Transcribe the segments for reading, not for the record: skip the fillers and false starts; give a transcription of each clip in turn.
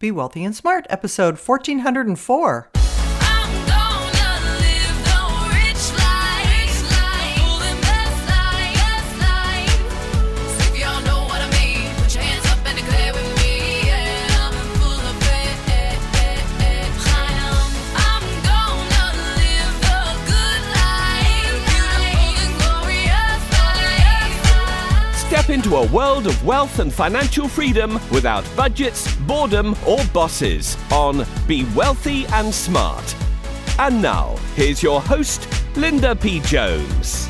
Be Wealthy and Smart, episode 1404. Step into a world of wealth and financial freedom without budgets, boredom, or bosses on Be Wealthy and Smart. And now, here's your host, Linda P. Jones.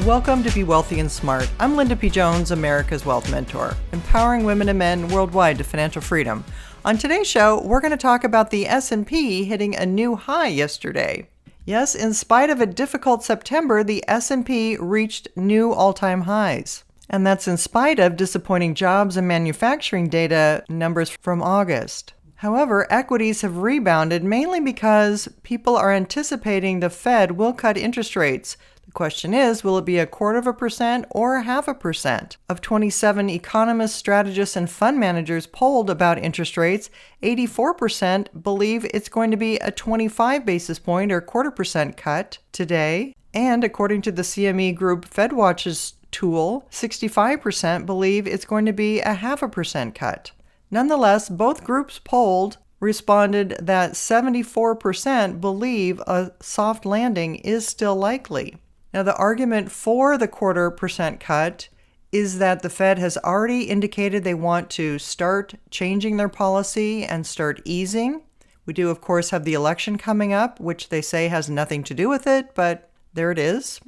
Welcome to Be Wealthy and Smart. I'm Linda P. Jones, America's Wealth Mentor, empowering women and men worldwide to financial freedom. On today's show, we're going to talk about the S&P hitting a new high yesterday. Yes, in spite of a difficult September, the S&P reached new all-time highs. And that's in spite of disappointing jobs and manufacturing data numbers from August. However, equities have rebounded mainly because people are anticipating the Fed will cut interest rates. The question is, will it be 0.25% or 0.5%? Of 27 economists, strategists, and fund managers polled about interest rates, 84% believe it's going to be a 25 basis point or 0.25% cut today. And according to the CME Group FedWatch's tool, 65% believe it's going to be a 0.5% cut. Nonetheless, both groups polled responded that 74% believe a soft landing is still likely. Now, the argument for the 0.25% cut is that the Fed has already indicated they want to start changing their policy and start easing. We do, of course, have the election coming up, which they say has nothing to do with it, but there it is.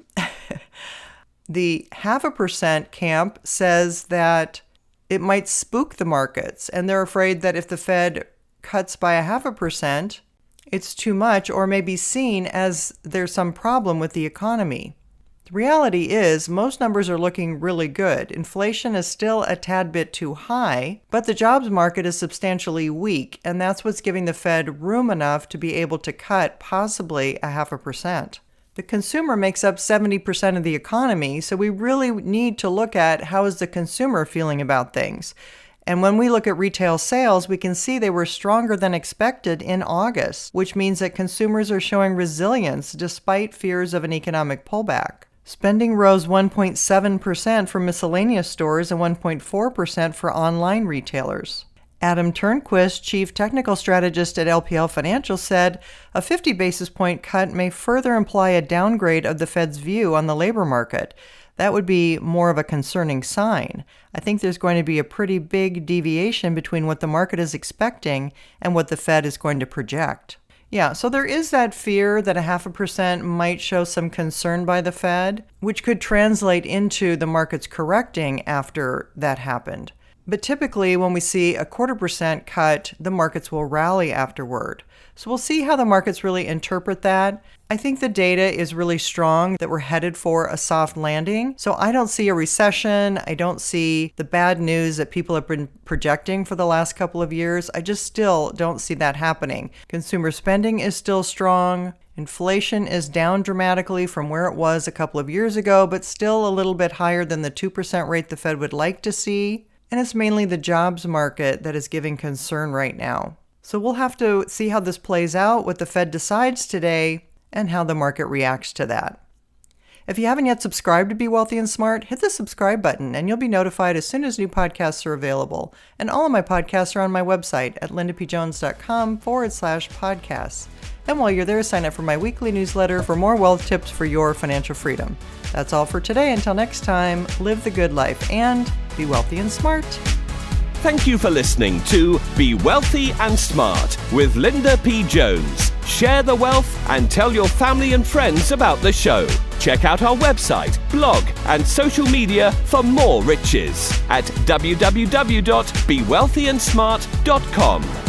The 0.5% camp says that it might spook the markets, and they're afraid that if the Fed cuts by 0.5%, it's too much or may be seen as there's some problem with the economy. The reality is most numbers are looking really good. Inflation is still a tad bit too high, but the jobs market is substantially weak, and that's what's giving the Fed room enough to be able to cut possibly 0.5%. The consumer makes up 70% of the economy, so we really need to look at how is the consumer feeling about things. And when we look at retail sales, we can see they were stronger than expected in August, which means that consumers are showing resilience despite fears of an economic pullback. Spending rose 1.7% for miscellaneous stores and 1.4% for online retailers. Adam Turnquist, Chief Technical Strategist at LPL Financial, said a 50 basis point cut may further imply a downgrade of the Fed's view on the labor market. That would be more of a concerning sign. I think there's going to be a pretty big deviation between what the market is expecting and what the Fed is going to project. Yeah, so there is that fear that 0.5% might show some concern by the Fed, which could translate into the markets correcting after that happened. But typically, when we see a 0.25% cut, the markets will rally afterward. So we'll see how the markets really interpret that. I think the data is really strong that we're headed for a soft landing. So I don't see a recession. I don't see the bad news that people have been projecting for the last couple of years. I just still don't see that happening. Consumer spending is still strong. Inflation is down dramatically from where it was a couple of years ago, but still a little bit higher than the 2% rate the Fed would like to see. And it's mainly the jobs market that is giving concern right now. So we'll have to see how this plays out, what the Fed decides today, and how the market reacts to that. If you haven't yet subscribed to Be Wealthy and Smart, hit the subscribe button and you'll be notified as soon as new podcasts are available. And all of my podcasts are on my website at lindapjones.com/podcasts. And while you're there, sign up for my weekly newsletter for more wealth tips for your financial freedom. That's all for today. Until next time, live the good life and be wealthy and smart. Thank you for listening to Be Wealthy and Smart with Linda P. Jones. Share the wealth and tell your family and friends about the show. Check out our website, blog, and social media for more riches at www.bewealthyandsmart.com.